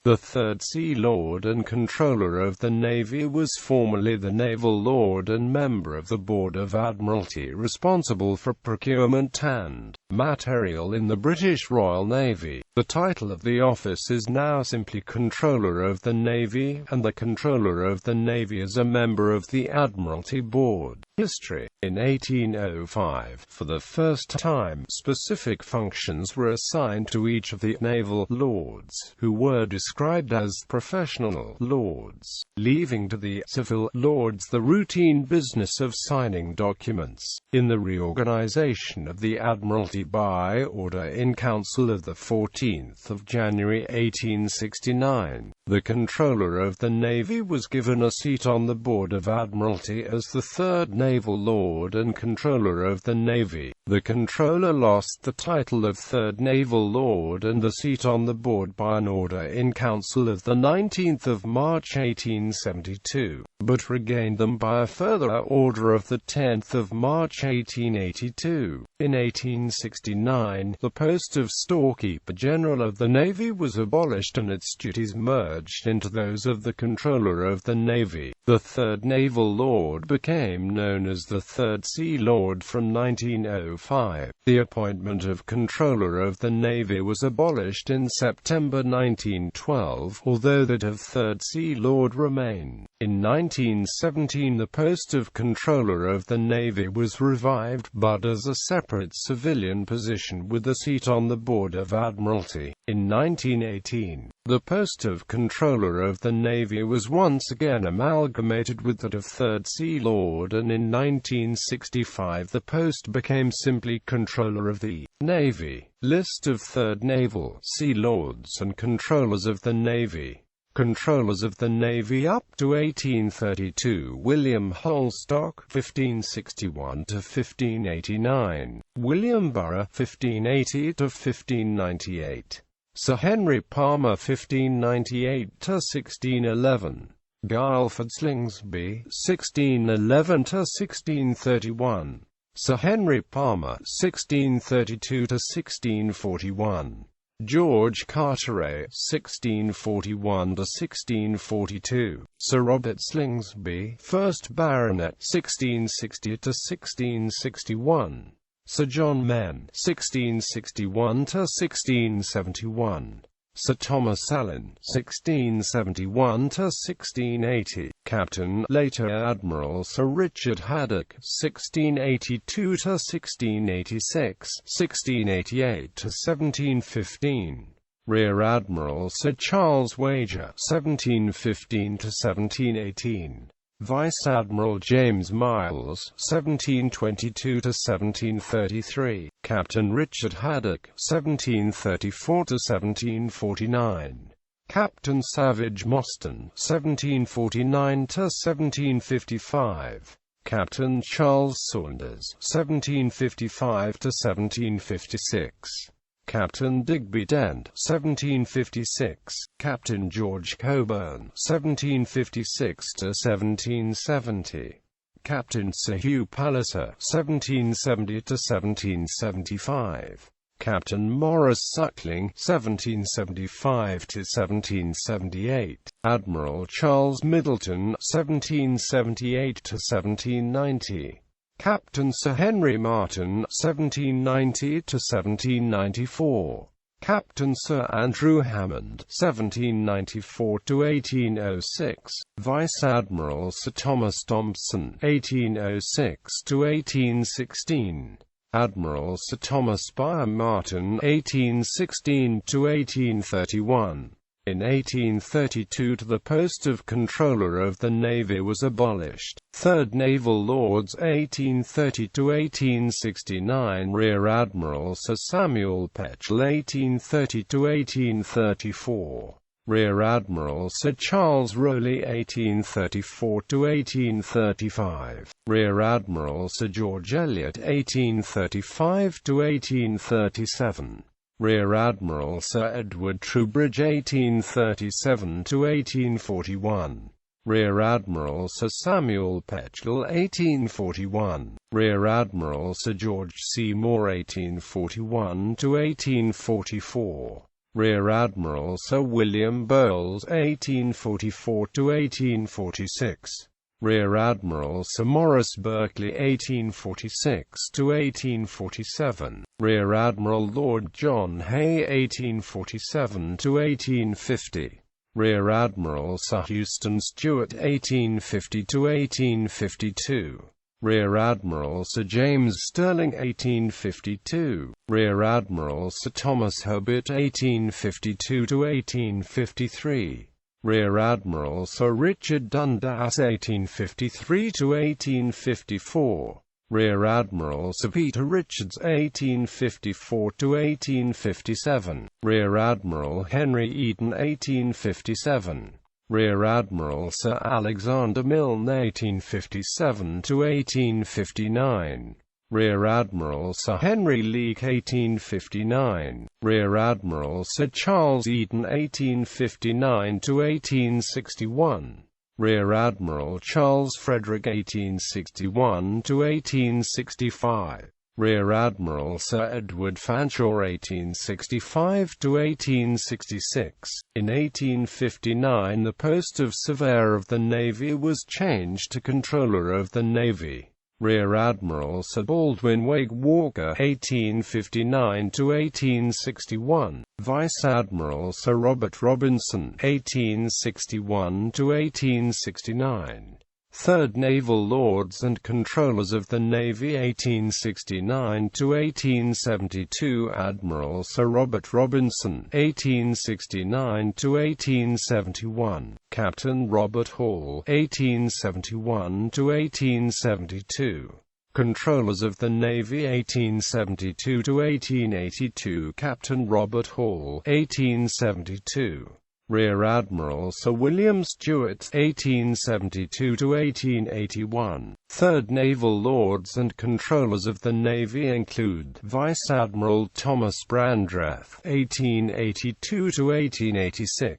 The third Sea Lord and Controller of the Navy was formerly the Naval Lord and member of the Board of Admiralty, responsible for procurement and matériel in the British Royal Navy. The title of the office is now simply Controller of the Navy, and the Controller of the Navy is a member of the Admiralty Board. History. In 1805, for the first time, specific functions were assigned to each of the Naval Lords, who were described as professional lords, leaving to the civil lords the routine business of signing documents. In the reorganization of the Admiralty by Order in Council of 14 January 1869, the Controller of the Navy was given a seat on the Board of Admiralty as the third Naval Lord and Controller of the Navy. The Controller lost the title of Third Naval Lord and the seat on the board by an Order in Council of 19 March 1872, but regained them by a further order of 10 March 1882. In 1869, the post of Storekeeper General of the Navy was abolished and its duties merged into those of the Controller of the Navy. The Third Naval Lord became known as the Third Sea Lord from 1905. The appointment of Controller of the Navy was abolished in September 1912, although that of Third Sea Lord remained. In 1917 the post of Controller of the Navy was revived, but as a separate civilian position with a seat on the Board of Admiralty. In 1918, the post of Controller of the Navy was once again amalgamated with that of Third Sea Lord, and in 1965 the post became simply Controller of the Navy. List of Third Naval Sea Lords and Controllers of the Navy. Controllers of the Navy up to 1832: William Holstock (1561–1589), William Burr (1580–1598), Sir Henry Palmer (1598–1611), Guilford Slingsby (1611–1631), Sir Henry Palmer (1632–1641), George Carteret (1641–1642), Sir Robert Slingsby, 1st Baronet (1660–1661), Sir John Menn (1661–1671), Sir Thomas Allen (1671–1680), Captain, later Admiral Sir Richard Haddock (1682–1686, 1688–1715), Rear Admiral Sir Charles Wager (1715–1718), Vice Admiral James Miles (1722–1733), Captain Richard Haddock (1734–1749), Captain Savage Mostyn (1749–1755), Captain Charles Saunders (1755–1756), Captain Digby Dent (1756), Captain George Coburn (1756–1770), Captain Sir Hugh Palliser (1770–1775), Captain Maurice Suckling (1775–1778), Admiral Charles Middleton (1778–1790), Captain Sir Henry Martin (1790–1794), Captain Sir Andrew Hammond (1794–1806), Vice Admiral Sir Thomas Thompson (1806–1816), Admiral Sir Thomas Byam Martin (1816–1831). In 1832 the post of Controller of the Navy was abolished. Third Naval Lords 1830–1869: Rear Admiral Sir Samuel Petchel 1830–1834, Rear Admiral Sir Charles Rowley 1834–1835, Rear Admiral Sir George Elliot 1835–1837, Rear Admiral Sir Edward Troubridge 1837–1841, Rear Admiral Sir Samuel Petchel 1841, Rear Admiral Sir George Seymour 1841–1844, Rear Admiral Sir William Bowles 1844–1846. Rear Admiral Sir Maurice Berkeley 1846–1847. Rear Admiral Lord John Hay 1847–1850. Rear Admiral Sir Houston Stewart 1850–1852. Rear Admiral Sir James Stirling 1852. Rear Admiral Sir Thomas Herbert 1852–1853. Rear Admiral Sir Richard Dundas 1853–1854. Rear Admiral Sir Peter Richards 1854–1857. Rear Admiral Henry Eden 1857. Rear Admiral Sir Alexander Milne 1857–1859. Rear Admiral Sir Henry Leake 1859. Rear Admiral Sir Charles Eden 1859–1861. Rear Admiral Charles Frederick 1861–1865. Rear Admiral Sir Edward Fanshawe 1865–1866. In 1859 the post of Surveyor of the Navy was changed to Controller of the Navy. Rear Admiral Sir Baldwin Wake Walker 1859–1861. Vice Admiral Sir Robert Robinson 1861–1869. Third Naval Lords and Controllers of the Navy 1869–1872. Admiral Sir Robert Robinson 1869–1871. Captain Robert Hall 1871–1872. Controllers of the Navy 1872–1882. Captain Robert Hall 1872. Rear Admiral Sir William Stewart 1872–1881. Third Naval Lords and Controllers of the Navy include Vice Admiral Thomas Brandreth 1882–1886.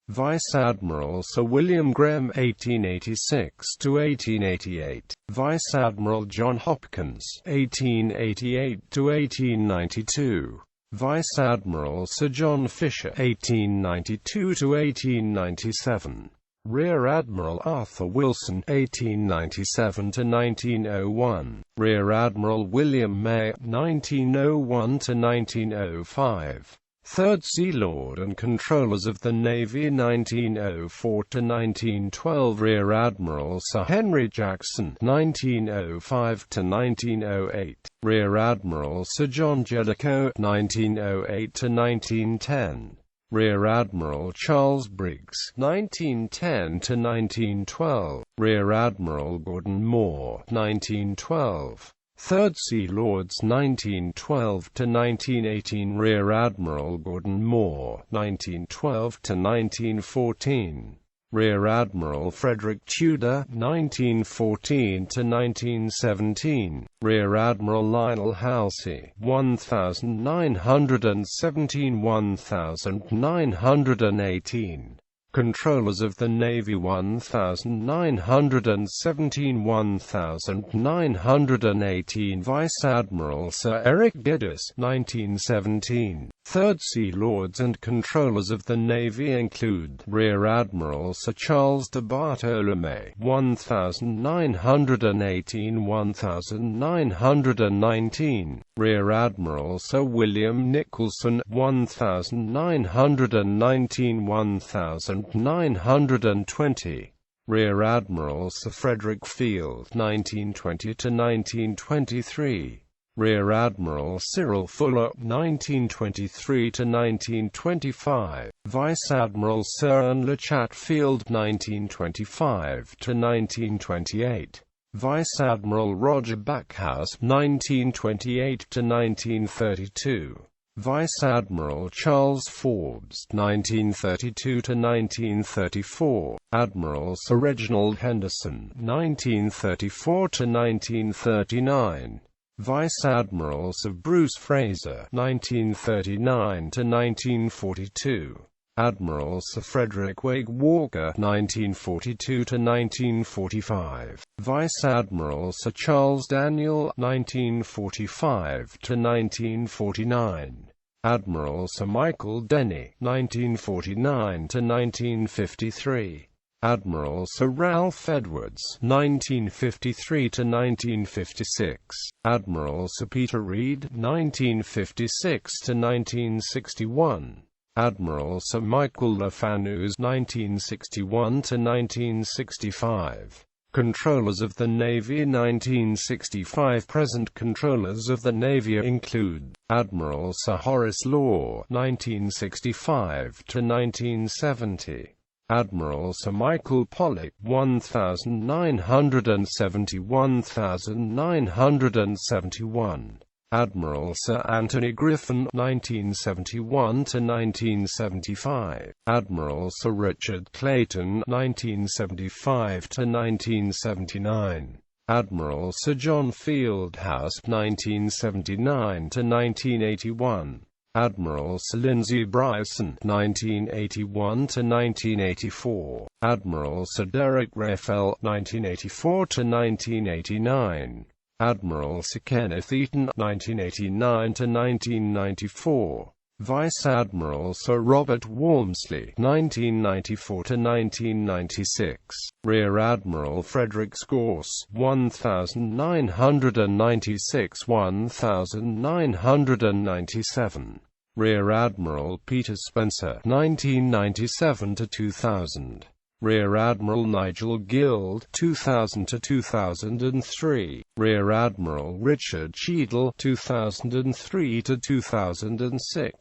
Vice Admiral Sir William Graham 1886–1888. Vice Admiral John Hopkins 1888–1892. Vice Admiral Sir John Fisher 1892–1897. Rear Admiral Arthur Wilson 1897–1901. Rear Admiral William May 1901–1905. Third Sea Lord and Controllers of the Navy 1904–1912. Rear Admiral Sir Henry Jackson 1905–1908. Rear Admiral Sir John Jellicoe 1908–1910. Rear Admiral Charles Briggs 1910–1912. Rear Admiral Gordon Moore 1912. Third Sea Lords 1912–1918. Rear Admiral Gordon Moore 1912–1914. Rear Admiral Frederick Tudor 1914–1917. Rear Admiral Lionel Halsey 1917–1918. Controllers of the Navy 1917–1918. Vice Admiral Sir Eric Geddes 1917. Third Sea Lords and Controllers of the Navy include Rear Admiral Sir Charles de Bartolome 1918–1919. Rear Admiral Sir William Nicholson 1919–1920. Rear Admiral Sir Frederick Field 1920–1923. Rear Admiral Cyril Fuller 1923–1925. Vice Admiral Sir Ian Chatfield 1925–1928. Vice Admiral Roger Backhouse 1928–1932. Vice Admiral Charles Forbes 1932–1934. Admiral Sir Reginald Henderson 1934–1939. Vice Admiral Sir Bruce Fraser 1939–1942. Admiral Sir Frederick Wake Walker 1942–1945. Vice Admiral Sir Charles Daniel 1945–1949. Admiral Sir Michael Denny, 1949–1953. Admiral Sir Ralph Edwards, 1953–1956. Admiral Sir Peter Reid, 1956–1961. Admiral Sir Michael Lafanoux, 1961–1965. Controllers of the Navy 1965. Present Controllers of the Navy include Admiral Sir Horace Law, 1965–1970. Admiral Sir Michael Pollock, 1971–1971. Admiral Sir Anthony Griffin, 1971–1975. Admiral Sir Richard Clayton, 1975–1979. Admiral Sir John Fieldhouse, 1979–1981. Admiral Sir Lindsay Bryson, 1981–1984. Admiral Sir Derek Raffel, 1984–1989. Admiral Sir Kenneth Eaton, 1989–1994. Vice Admiral Sir Robert Walmsley, 1994–1996. Rear Admiral Frederick Scorse, 1996–1997. Rear Admiral Peter Spencer, 1997–2000. Rear Admiral Nigel Guild, 2000–2003. Rear Admiral Richard Cheadle, 2003–2006.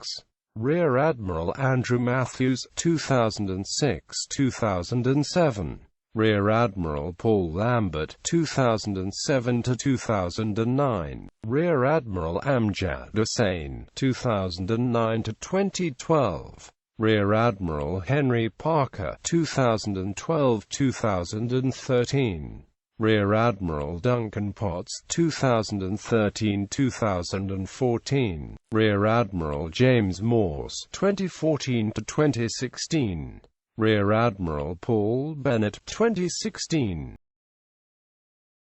Rear Admiral Andrew Matthews, 2006–2007. Rear Admiral Paul Lambert, 2007–2009. Rear Admiral Amjad Hussain, 2009–2012. Rear Admiral Henry Parker, 2012–2013. Rear Admiral Duncan Potts, 2013–2014. Rear Admiral James Morse, 2014–2016. Rear Admiral Paul Bennett, 2016.